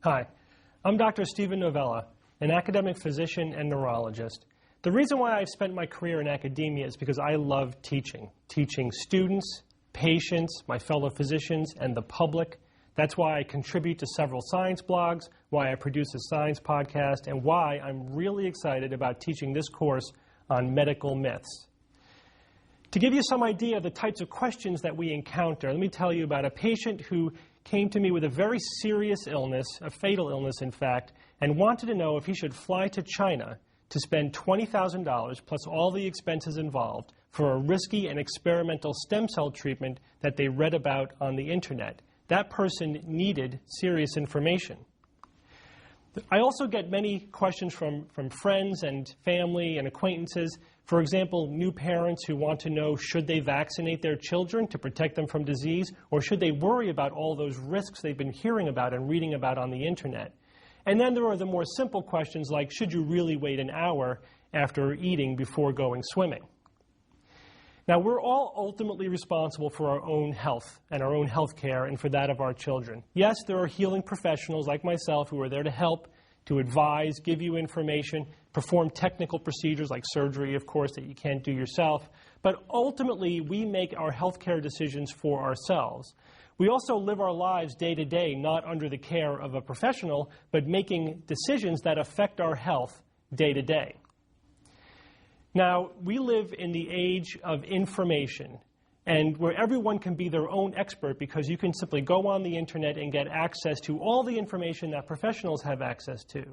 Hi, I'm Dr. Stephen Novella, an academic physician and neurologist. The reason why I've spent my career in academia is because I love teaching students, patients, my fellow physicians, and the public. That's why I contribute to several science blogs, why I produce a science podcast, and why I'm really excited about teaching this course on medical myths. To give you some idea of the types of questions that we encounter, let me tell you about a patient who came to me with a very serious illness, a fatal illness in fact, and wanted to know if he should fly to China to spend $20,000 plus all the expenses involved for a risky and experimental stem cell treatment that they read about on the internet. That person needed serious information. I also get many questions from friends and family and acquaintances. For example, new parents who want to know, should they vaccinate their children to protect them from disease, or should they worry about all those risks they've been hearing about and reading about on the internet? And then there are the more simple questions like, should you really wait an hour after eating before going swimming? Now, we're all ultimately responsible for our own health and our own health care and for that of our children. Yes, there are healing professionals like myself who are there to help, to advise, give you information, perform technical procedures like surgery, of course, that you can't do yourself. But ultimately, we make our health care decisions for ourselves. We also live our lives day to day, not under the care of a professional, but making decisions that affect our health day to day. Now, we live in the age of information, and where everyone can be their own expert because you can simply go on the internet and get access to all the information that professionals have access to.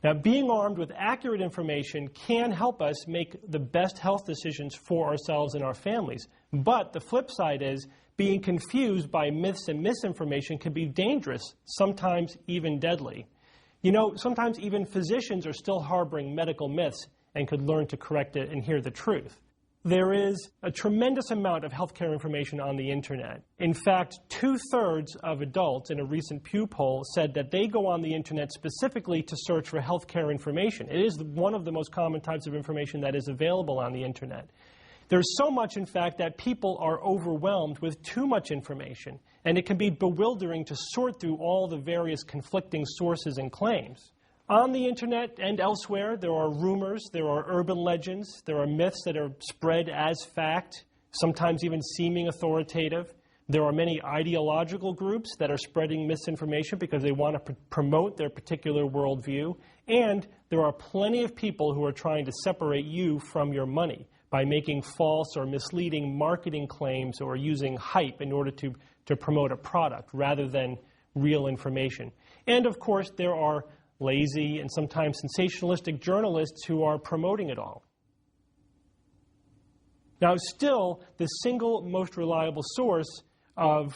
Now, being armed with accurate information can help us make the best health decisions for ourselves and our families. But the flip side is being confused by myths and misinformation can be dangerous, sometimes even deadly. You know, sometimes even physicians are still harboring medical myths and could learn to correct it and hear the truth. There is a tremendous amount of healthcare information on the internet. In fact, 2/3 of adults in a recent Pew poll said that they go on the internet specifically to search for healthcare information. It is one of the most common types of information that is available on the internet. There's so much, in fact, that people are overwhelmed with too much information, and it can be bewildering to sort through all the various conflicting sources and claims. On the internet and elsewhere, there are rumors, there are urban legends, there are myths that are spread as fact, sometimes even seeming authoritative. There are many ideological groups that are spreading misinformation because they want to promote their particular worldview. And there are plenty of people who are trying to separate you from your money by making false or misleading marketing claims or using hype in order to promote a product rather than real information. And of course, there are lazy and sometimes sensationalistic journalists who are promoting it all. Now, still, the single most reliable source of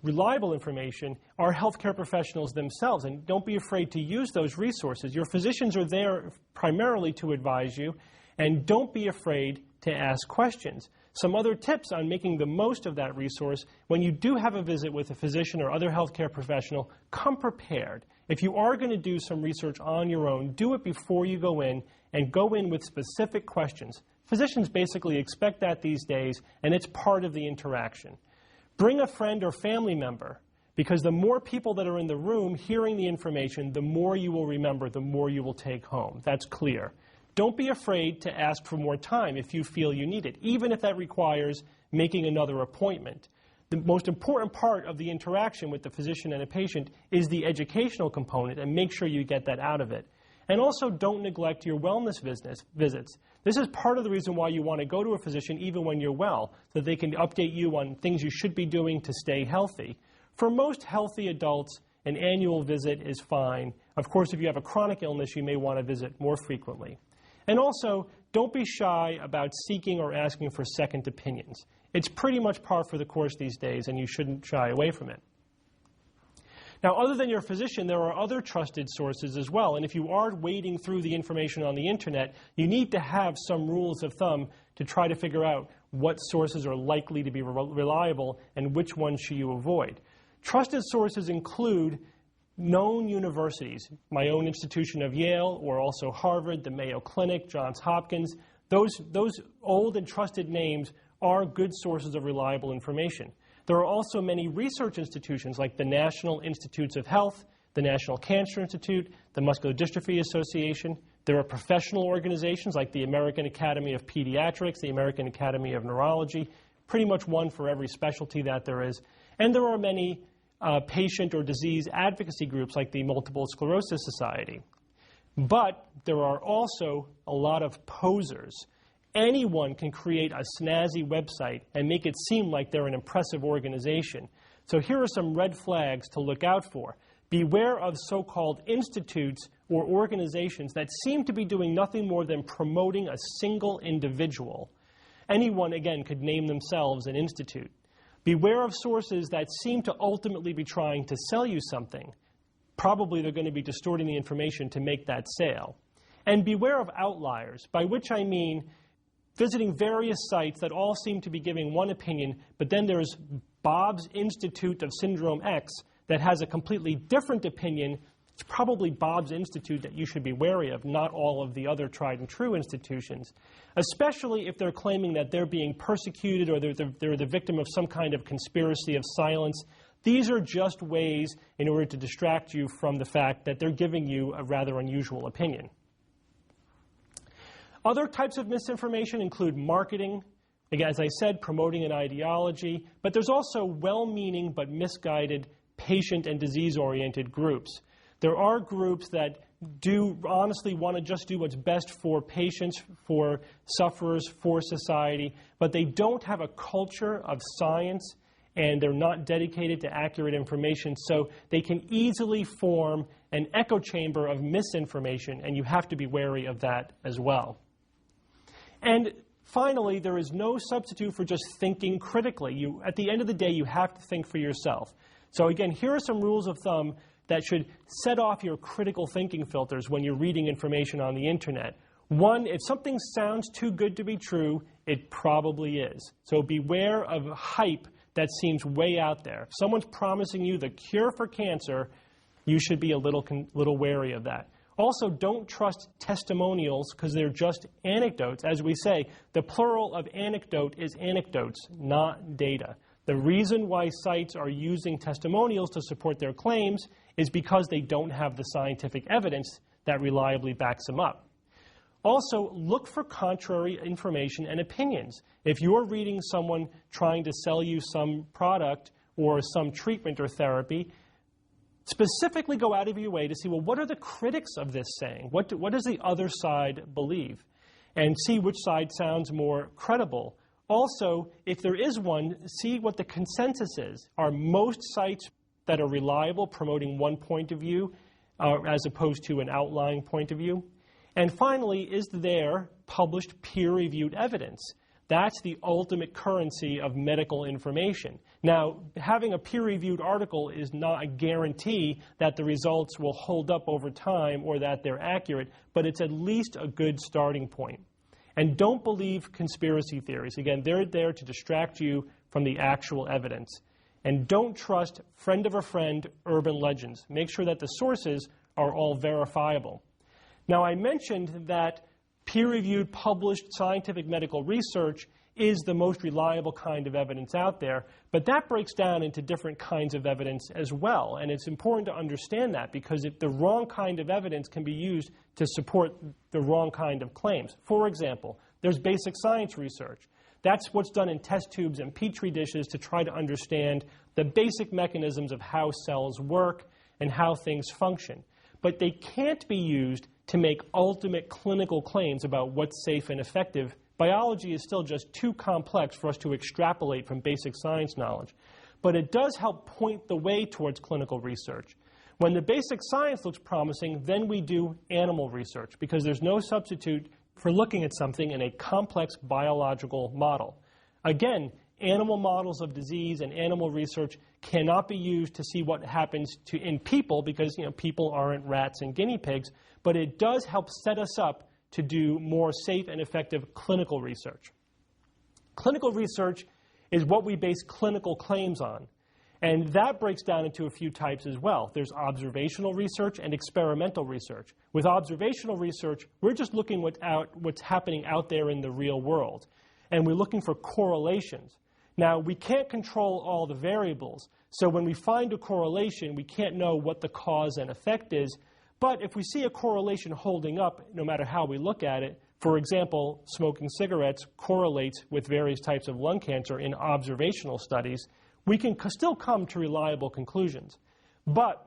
reliable information are healthcare professionals themselves, and don't be afraid to use those resources. Your physicians are there primarily to advise you, and don't be afraid to ask questions. Some other tips on making the most of that resource: when you do have a visit with a physician or other healthcare professional, come prepared. If you are going to do some research on your own, do it before you go in, and go in with specific questions. Physicians basically expect that these days, and it's part of the interaction. Bring a friend or family member, because the more people that are in the room hearing the information, the more you will remember, the more you will take home. That's clear. Don't be afraid to ask for more time if you feel you need it, even if that requires making another appointment. The most important part of the interaction with the physician and a patient is the educational component, and make sure you get that out of it. And also, don't neglect your wellness visits. This is part of the reason why you want to go to a physician even when you're well, so that they can update you on things you should be doing to stay healthy. For most healthy adults, an annual visit is fine. Of course, if you have a chronic illness, you may want to visit more frequently. And also, don't be shy about seeking or asking for second opinions. It's pretty much par for the course these days, and you shouldn't shy away from it. Now, other than your physician, there are other trusted sources as well. And if you are wading through the information on the internet, you need to have some rules of thumb to try to figure out what sources are likely to be reliable and which ones should you avoid. Trusted sources include known universities, my own institution of Yale, or also Harvard, the Mayo Clinic, Johns Hopkins. Those old and trusted names are good sources of reliable information. There are also many research institutions like the National Institutes of Health, the National Cancer Institute, the Muscular Dystrophy Association. There are professional organizations like the American Academy of Pediatrics, the American Academy of Neurology, pretty much one for every specialty that there is. And there are many patient or disease advocacy groups like the Multiple Sclerosis Society. But there are also a lot of posers. Anyone can create a snazzy website and make it seem like they're an impressive organization. So here are some red flags to look out for. Beware of so-called institutes or organizations that seem to be doing nothing more than promoting a single individual. Anyone, again, could name themselves an institute. Beware of sources that seem to ultimately be trying to sell you something. Probably they're going to be distorting the information to make that sale. And beware of outliers, by which I mean visiting various sites that all seem to be giving one opinion, but then there's Bob's Institute of Syndrome X that has a completely different opinion. It's probably Bob's Institute that you should be wary of, not all of the other tried and true institutions, especially if they're claiming that they're being persecuted or they're the victim of some kind of conspiracy of silence. These are just ways in order to distract you from the fact that they're giving you a rather unusual opinion. Other types of misinformation include marketing, again, as I said, promoting an ideology, but there's also well-meaning but misguided patient and disease-oriented groups. There are groups that do honestly want to just do what's best for patients, for sufferers, for society, but they don't have a culture of science and they're not dedicated to accurate information, so they can easily form an echo chamber of misinformation, and you have to be wary of that as well. And finally, there is no substitute for just thinking critically. At the end of the day, you have to think for yourself. So again, here are some rules of thumb that should set off your critical thinking filters when you're reading information on the internet. One, if something sounds too good to be true, it probably is. So beware of hype that seems way out there. If someone's promising you the cure for cancer, you should be a little wary of that. Also, don't trust testimonials because they're just anecdotes. As we say, the plural of anecdote is anecdotes, not data. The reason why sites are using testimonials to support their claims is because they don't have the scientific evidence that reliably backs them up. Also, look for contrary information and opinions. If you're reading someone trying to sell you some product or some treatment or therapy, specifically go out of your way to see, well, what are the critics of this saying? What does the other side believe? And see which side sounds more credible. Also, if there is one, see what the consensus is. Are most sites that are reliable promoting one point of view as opposed to an outlying point of view? And finally, is there published peer-reviewed evidence? That's the ultimate currency of medical information. Now, having a peer-reviewed article is not a guarantee that the results will hold up over time or that they're accurate, but it's at least a good starting point. And don't believe conspiracy theories. Again, they're there to distract you from the actual evidence. And don't trust friend of a friend urban legends. Make sure that the sources are all verifiable. Now, I mentioned that peer-reviewed, published scientific medical research is the most reliable kind of evidence out there, but that breaks down into different kinds of evidence as well, and it's important to understand that because if the wrong kind of evidence can be used to support the wrong kind of claims. For example, there's basic science research. That's what's done in test tubes and petri dishes to try to understand the basic mechanisms of how cells work and how things function. But they can't be used to make ultimate clinical claims about what's safe and effective. Biology is still just too complex for us to extrapolate from basic science knowledge. But it does help point the way towards clinical research. When the basic science looks promising, then we do animal research because there's no substitute for looking at something in a complex biological model. Again, animal models of disease and animal research cannot be used to see what happens in people because people aren't rats and guinea pigs, but it does help set us up to do more safe and effective clinical research. Clinical research is what we base clinical claims on, and that breaks down into a few types as well. There's observational research and experimental research. With observational research, we're just looking what's happening out there in the real world, and we're looking for correlations. Now, we can't control all the variables, so when we find a correlation, we can't know what the cause and effect is, but if we see a correlation holding up, no matter how we look at it, for example, smoking cigarettes correlates with various types of lung cancer in observational studies, we can still come to reliable conclusions. But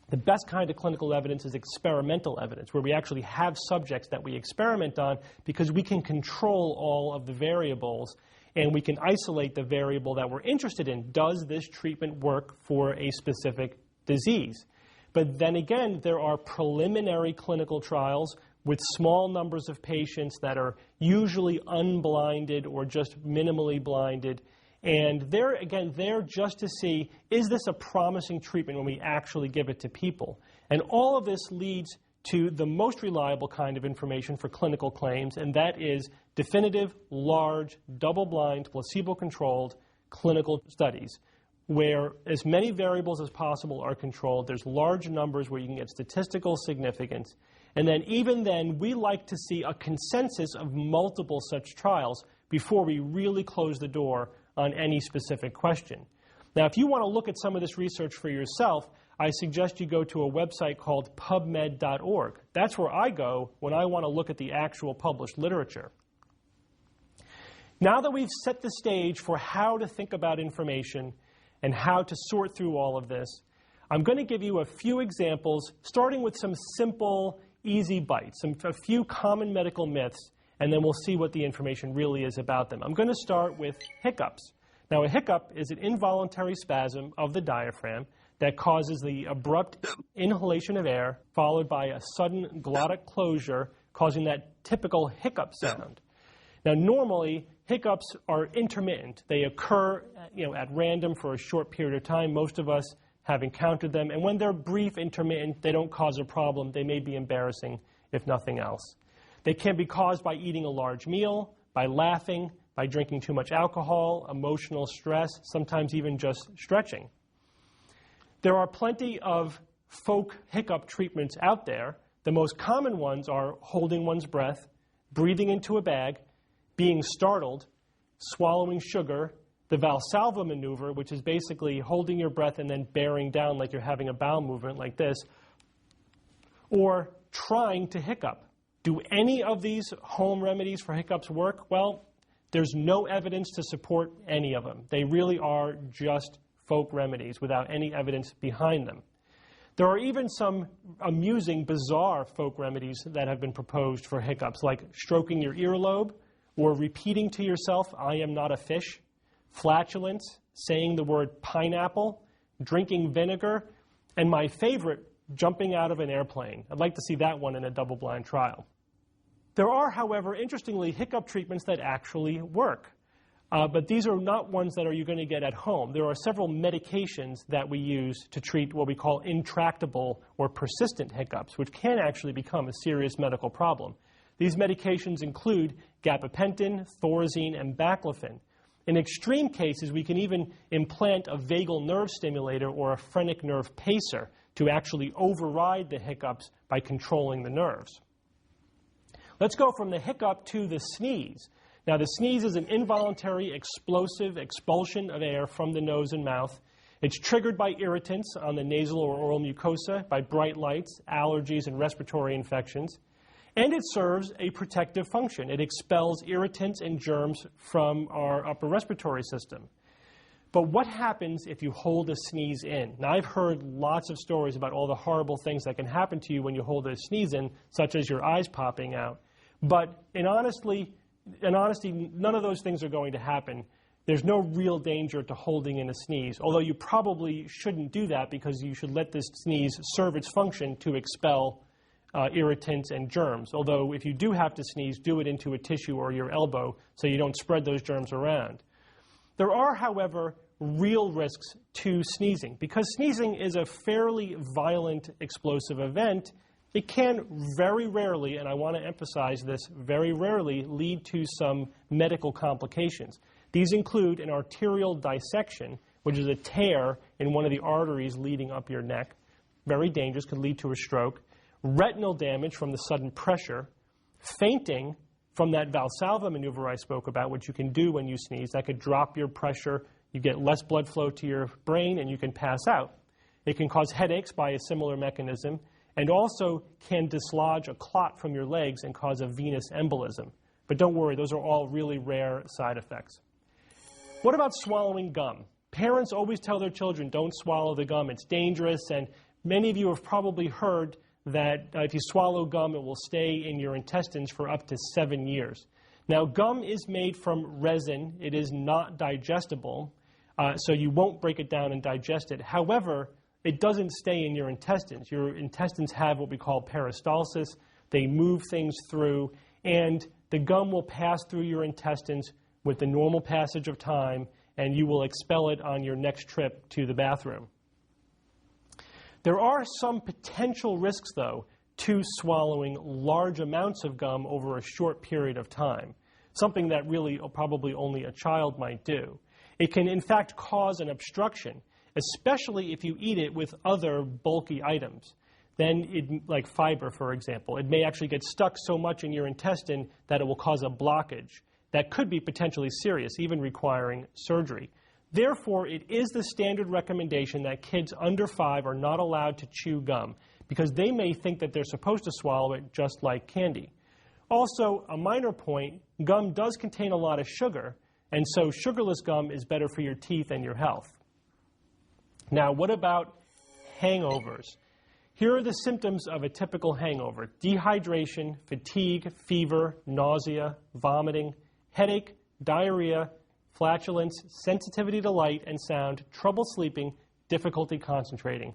the best kind of clinical evidence is experimental evidence, where we actually have subjects that we experiment on because we can control all of the variables and we can isolate the variable that we're interested in. Does this treatment work for a specific disease? But then again, there are preliminary clinical trials with small numbers of patients that are usually unblinded or just minimally blinded. And they're just to see, is this a promising treatment when we actually give it to people? And all of this leads to the most reliable kind of information for clinical claims, and that is definitive, large, double-blind, placebo-controlled clinical studies, where as many variables as possible are controlled. There's large numbers where you can get statistical significance. And then even then, we like to see a consensus of multiple such trials before we really close the door on any specific question. Now, if you want to look at some of this research for yourself, I suggest you go to a website called pubmed.org. That's where I go when I want to look at the actual published literature. Now that we've set the stage for how to think about information and how to sort through all of this, I'm going to give you a few examples, starting with some simple, easy bites, a few common medical myths, and then we'll see what the information really is about them. I'm going to start with hiccups. Now, a hiccup is an involuntary spasm of the diaphragm that causes the abrupt inhalation of air, followed by a sudden glottic closure, causing that typical hiccup sound. Now, normally, hiccups are intermittent. They occur, at random for a short period of time. Most of us have encountered them. And when they're brief, intermittent, they don't cause a problem. They may be embarrassing, if nothing else. They can be caused by eating a large meal, by laughing, by drinking too much alcohol, emotional stress, sometimes even just stretching. There are plenty of folk hiccup treatments out there. The most common ones are holding one's breath, breathing into a bag, being startled, swallowing sugar, the Valsalva maneuver, which is basically holding your breath and then bearing down like you're having a bowel movement like this, or trying to hiccup. Do any of these home remedies for hiccups work? Well, there's no evidence to support any of them. They really are just folk remedies without any evidence behind them. There are even some amusing, bizarre folk remedies that have been proposed for hiccups, like stroking your earlobe or repeating to yourself, "I am not a fish," flatulence, saying the word pineapple, drinking vinegar, and my favorite, jumping out of an airplane. I'd like to see that one in a double-blind trial. There are, however, interestingly, hiccup treatments that actually work. But these are not ones that you're going to get at home. There are several medications that we use to treat what we call intractable or persistent hiccups, which can actually become a serious medical problem. These medications include gabapentin, thorazine, and baclofen. In extreme cases, we can even implant a vagal nerve stimulator or a phrenic nerve pacer to actually override the hiccups by controlling the nerves. Let's go from the hiccup to the sneeze. Now, the sneeze is an involuntary, explosive expulsion of air from the nose and mouth. It's triggered by irritants on the nasal or oral mucosa, by bright lights, allergies, and respiratory infections. And it serves a protective function. It expels irritants and germs from our upper respiratory system. But what happens if you hold a sneeze in? Now, I've heard lots of stories about all the horrible things that can happen to you when you hold a sneeze in, such as your eyes popping out. But in honesty, none of those things are going to happen. There's no real danger to holding in a sneeze, although you probably shouldn't do that because you should let this sneeze serve its function to expel irritants and germs. Although if you do have to sneeze, do it into a tissue or your elbow so you don't spread those germs around. There are, however, real risks to sneezing. Because sneezing is a fairly violent, explosive event, it can very rarely, and I want to emphasize this, very rarely lead to some medical complications. These include an arterial dissection, which is a tear in one of the arteries leading up your neck. Very dangerous, could lead to a stroke. Retinal damage from the sudden pressure. Fainting from that Valsalva maneuver I spoke about, which you can do when you sneeze. That could drop your pressure, you get less blood flow to your brain, and you can pass out. It can cause headaches by a similar mechanism, and also can dislodge a clot from your legs and cause a venous embolism. But don't worry, those are all really rare side effects. What about swallowing gum? Parents always tell their children, don't swallow the gum, it's dangerous, and many of you have probably heard that if you swallow gum, it will stay in your intestines for up to 7 years. Now, gum is made from resin. It is not digestible, so you won't break it down and digest it. However, it doesn't stay in your intestines. Your intestines have what we call peristalsis. They move things through, and the gum will pass through your intestines with the normal passage of time, and you will expel it on your next trip to the bathroom. There are some potential risks, though, to swallowing large amounts of gum over a short period of time, something that really probably only a child might do. It can, in fact, cause an obstruction, especially if you eat it with other bulky items. Then, like fiber, for example, it may actually get stuck so much in your intestine that it will cause a blockage that could be potentially serious, even requiring surgery. Therefore, it is the standard recommendation that kids under 5 are not allowed to chew gum because they may think that they're supposed to swallow it just like candy. Also, a minor point, gum does contain a lot of sugar, and so sugarless gum is better for your teeth and your health. Now, what about hangovers? Here are the symptoms of a typical hangover: dehydration, fatigue, fever, nausea, vomiting, headache, diarrhea, flatulence, sensitivity to light and sound, trouble sleeping, difficulty concentrating.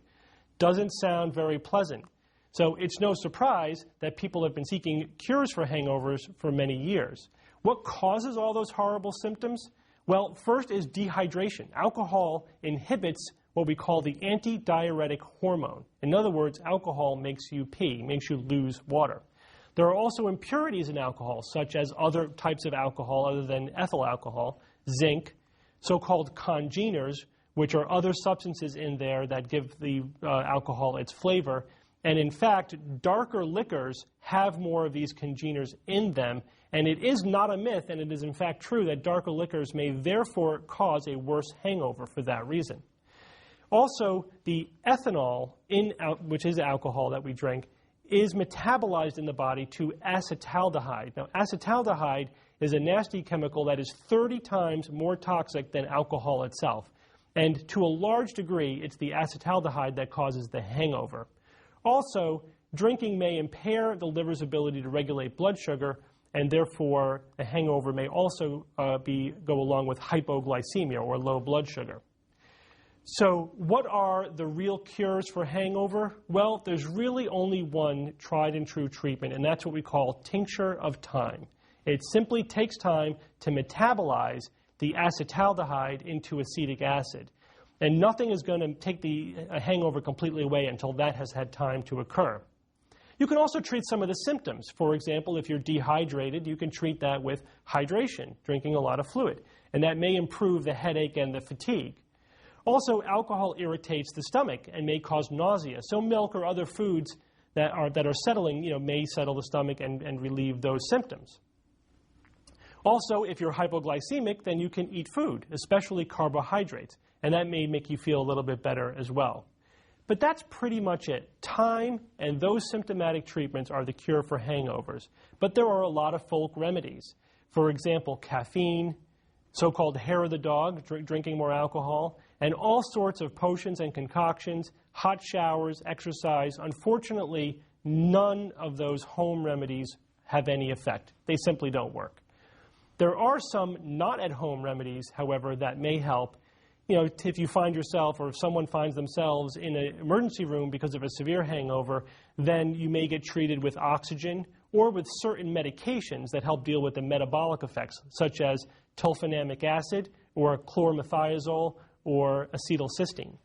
Doesn't sound very pleasant. So it's no surprise that people have been seeking cures for hangovers for many years. What causes all those horrible symptoms? Well, first is dehydration. Alcohol inhibits what we call the antidiuretic hormone. In other words, alcohol makes you pee, makes you lose water. There are also impurities in alcohol, such as other types of alcohol other than ethyl alcohol, zinc, so-called congeners, which are other substances in there that give the alcohol its flavor. And in fact, darker liquors have more of these congeners in them. And it is not a myth, and it is in fact true, that darker liquors may therefore cause a worse hangover for that reason. Also, the ethanol, which is alcohol that we drink, is metabolized in the body to acetaldehyde. Now, acetaldehyde is a nasty chemical that is 30 times more toxic than alcohol itself. And to a large degree, it's the acetaldehyde that causes the hangover. Also, drinking may impair the liver's ability to regulate blood sugar, and therefore a hangover may also go along with hypoglycemia, or low blood sugar. So what are the real cures for hangover? Well, there's really only one tried and true treatment, and that's what we call tincture of time. It simply takes time to metabolize the acetaldehyde into acetic acid. And nothing is going to take the hangover completely away until that has had time to occur. You can also treat some of the symptoms. For example, if you're dehydrated, you can treat that with hydration, drinking a lot of fluid. And that may improve the headache and the fatigue. Also, alcohol irritates the stomach and may cause nausea. So milk or other foods that are settling, may settle the stomach and relieve those symptoms. Also, if you're hypoglycemic, then you can eat food, especially carbohydrates, and that may make you feel a little bit better as well. But that's pretty much it. Time and those symptomatic treatments are the cure for hangovers. But there are a lot of folk remedies. For example, caffeine, so-called hair of the dog, drinking more alcohol, and all sorts of potions and concoctions, hot showers, exercise. Unfortunately, none of those home remedies have any effect. They simply don't work. There are some not-at-home remedies, however, that may help. If you find yourself or if someone finds themselves in an emergency room because of a severe hangover, then you may get treated with oxygen or with certain medications that help deal with the metabolic effects, such as sulfonamic acid or chlormethiazole or acetylcysteine.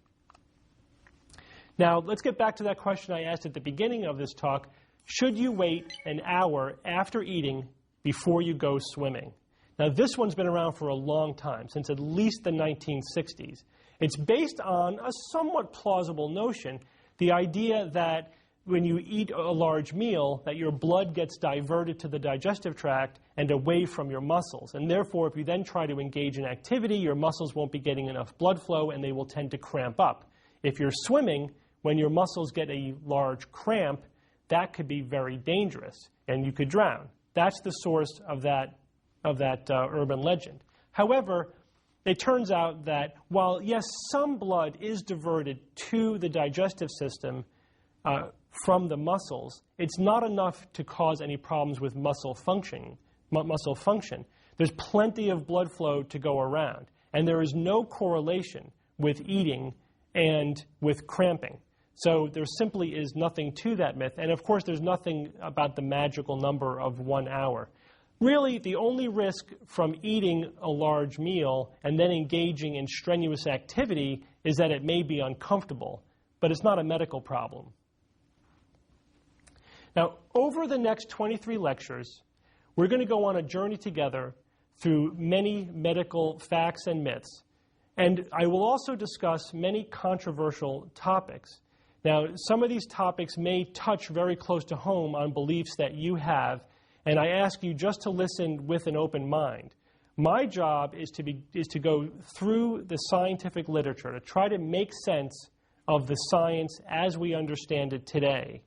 Now, let's get back to that question I asked at the beginning of this talk. Should you wait an hour after eating before you go swimming? Now, this one's been around for a long time, since at least the 1960s. It's based on a somewhat plausible notion, the idea that when you eat a large meal, that your blood gets diverted to the digestive tract and away from your muscles. And therefore, if you then try to engage in activity, your muscles won't be getting enough blood flow and they will tend to cramp up. If you're swimming, when your muscles get a large cramp, that could be very dangerous and you could drown. That's the source of that urban legend. However, it turns out that while, yes, some blood is diverted to the digestive system from the muscles, it's not enough to cause any problems with muscle function. There's plenty of blood flow to go around, and there is no correlation with eating and with cramping. So there simply is nothing to that myth, and of course there's nothing about the magical number of 1 hour. Really, the only risk from eating a large meal and then engaging in strenuous activity is that it may be uncomfortable, but it's not a medical problem. Now, over the next 23 lectures, we're going to go on a journey together through many medical facts and myths, and I will also discuss many controversial topics. Now, some of these topics may touch very close to home on beliefs that you have, and I ask you just to listen with an open mind. My job is to go through the scientific literature to try to make sense of the science as we understand it today.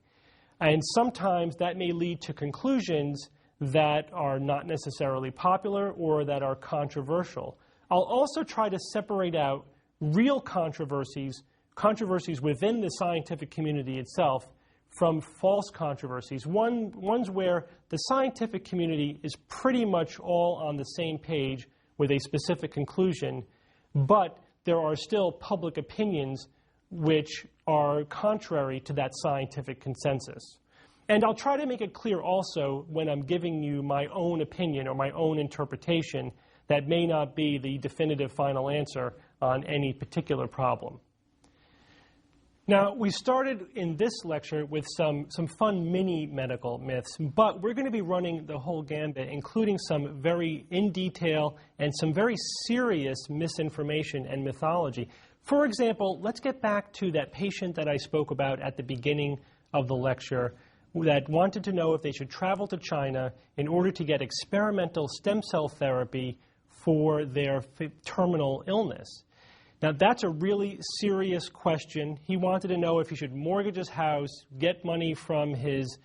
And sometimes that may lead to conclusions that are not necessarily popular or that are controversial. I'll also try to separate out real controversies within the scientific community itself from false controversies, ones where the scientific community is pretty much all on the same page with a specific conclusion, but there are still public opinions which are contrary to that scientific consensus. And I'll try to make it clear also when I'm giving you my own opinion or my own interpretation that may not be the definitive final answer on any particular problem. Now, we started in this lecture with some fun mini medical myths, but we're going to be running the whole gambit, including some very in detail and some very serious misinformation and mythology. For example, let's get back to that patient that I spoke about at the beginning of the lecture that wanted to know if they should travel to China in order to get experimental stem cell therapy for their terminal illness. Now, that's a really serious question. He wanted to know if he should mortgage his house, get money from his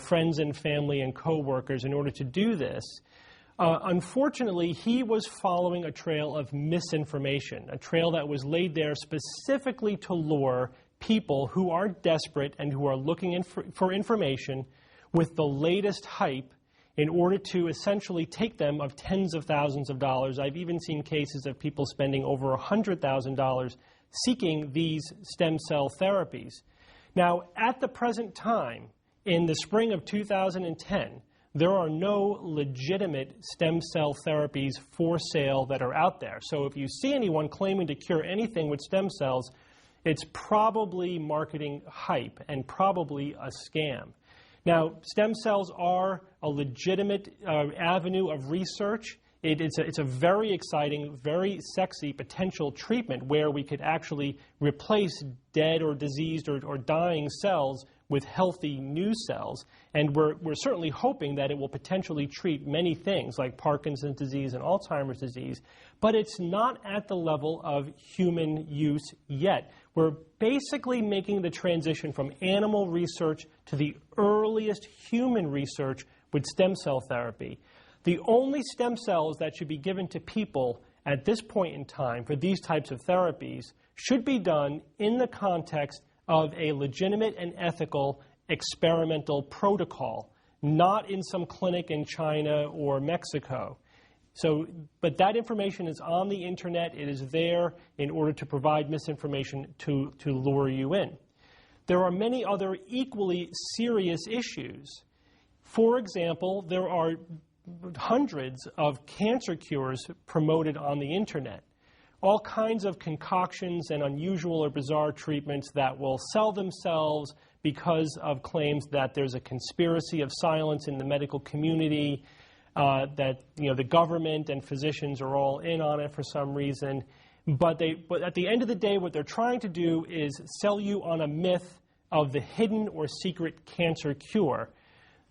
friends and family and coworkers in order to do this. Unfortunately, he was following a trail of misinformation, a trail that was laid there specifically to lure people who are desperate and who are looking for information with the latest hype in order to essentially take them of tens of thousands of dollars. I've even seen cases of people spending over $100,000 seeking these stem cell therapies. Now, at the present time, in the spring of 2010, there are no legitimate stem cell therapies for sale that are out there. So if you see anyone claiming to cure anything with stem cells, it's probably marketing hype and probably a scam. Now, stem cells are a legitimate avenue of research. It's a very exciting, very sexy potential treatment where we could actually replace dead or diseased or dying cells with healthy new cells. And we're certainly hoping that it will potentially treat many things like Parkinson's disease and Alzheimer's disease. But it's not at the level of human use yet. We're basically making the transition from animal research to the earliest human research with stem cell therapy. The only stem cells that should be given to people at this point in time for these types of therapies should be done in the context of a legitimate and ethical experimental protocol, not in some clinic in China or Mexico. But that information is on the internet. It is there in order to provide misinformation to lure you in. There are many other equally serious issues. For example, there are hundreds of cancer cures promoted on the internet. All kinds of concoctions and unusual or bizarre treatments that will sell themselves because of claims that there's a conspiracy of silence in the medical community, that the government and physicians are all in on it for some reason. But at the end of the day, what they're trying to do is sell you on a myth of the hidden or secret cancer cure.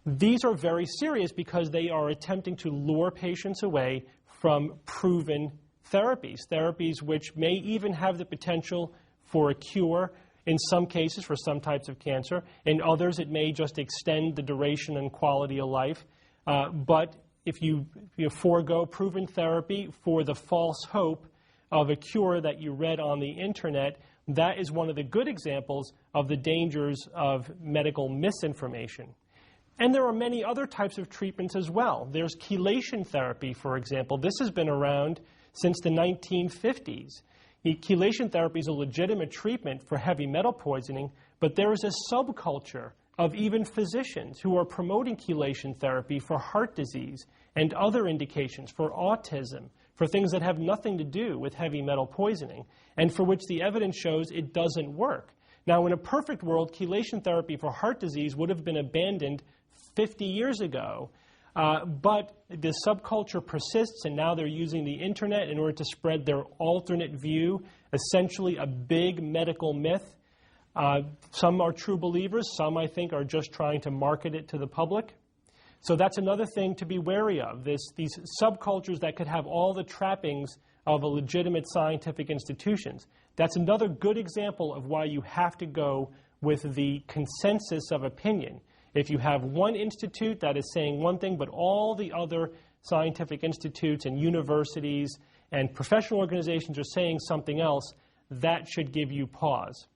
These are very serious because they are attempting to lure patients away from proven therapies which may even have the potential for a cure in some cases for some types of cancer. In others, it may just extend the duration and quality of life. But if you forego proven therapy for the false hope of a cure that you read on the internet, that is one of the good examples of the dangers of medical misinformation. And there are many other types of treatments as well. There's chelation therapy, for example. This has been around since the 1950s. Chelation therapy is a legitimate treatment for heavy metal poisoning, but there is a subculture of even physicians who are promoting chelation therapy for heart disease and other indications, for autism, for things that have nothing to do with heavy metal poisoning, and for which the evidence shows it doesn't work. Now, in a perfect world, chelation therapy for heart disease would have been abandoned 50 years ago, but the subculture persists, and now they're using the internet in order to spread their alternate view, essentially a big medical myth. Some are true believers, some I think are just trying to market it to the public. So that's another thing to be wary of, these subcultures that could have all the trappings of a legitimate scientific institutions. That's another good example of why you have to go with the consensus of opinion. If you have one institute that is saying one thing, but all the other scientific institutes and universities and professional organizations are saying something else, that should give you pause.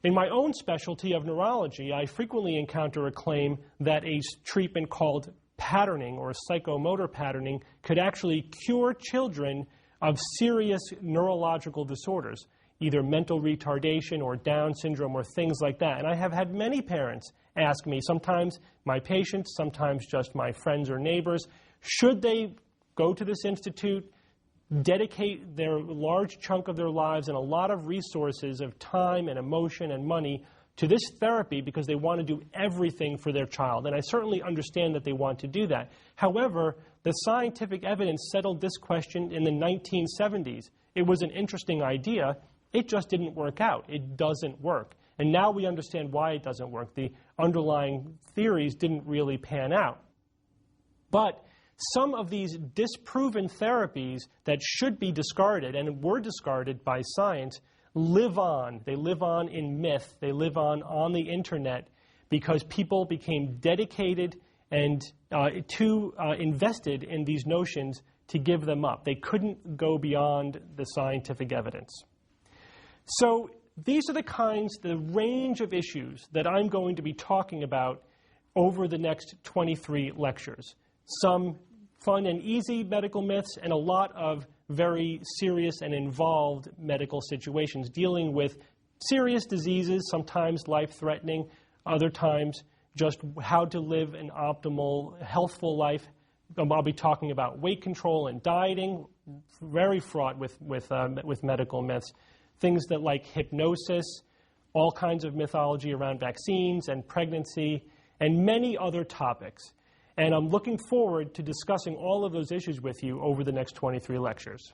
In my own specialty of neurology, I frequently encounter a claim that a treatment called patterning or psychomotor patterning could actually cure children of serious neurological disorders, either mental retardation or Down syndrome or things like that. And I have had many parents ask me, sometimes my patients, sometimes just my friends or neighbors, should they go to this institute, dedicate their large chunk of their lives and a lot of resources of time and emotion and money to this therapy because they want to do everything for their child. And I certainly understand that they want to do that. However, the scientific evidence settled this question in the 1970s. It was an interesting idea. It just didn't work out. It doesn't work. And now we understand why it doesn't work. The underlying theories didn't really pan out. But some of these disproven therapies that should be discarded and were discarded by science live on. They live on in myth. They live on the internet because people became dedicated and too invested in these notions to give them up. They couldn't go beyond the scientific evidence. So these are the range of issues that I'm going to be talking about over the next 23 lectures. Some fun and easy medical myths and a lot of very serious and involved medical situations dealing with serious diseases, sometimes life-threatening, other times just how to live an optimal, healthful life. I'll be talking about weight control and dieting, very fraught with medical myths. Things that like hypnosis, all kinds of mythology around vaccines and pregnancy, and many other topics. And I'm looking forward to discussing all of those issues with you over the next 23 lectures.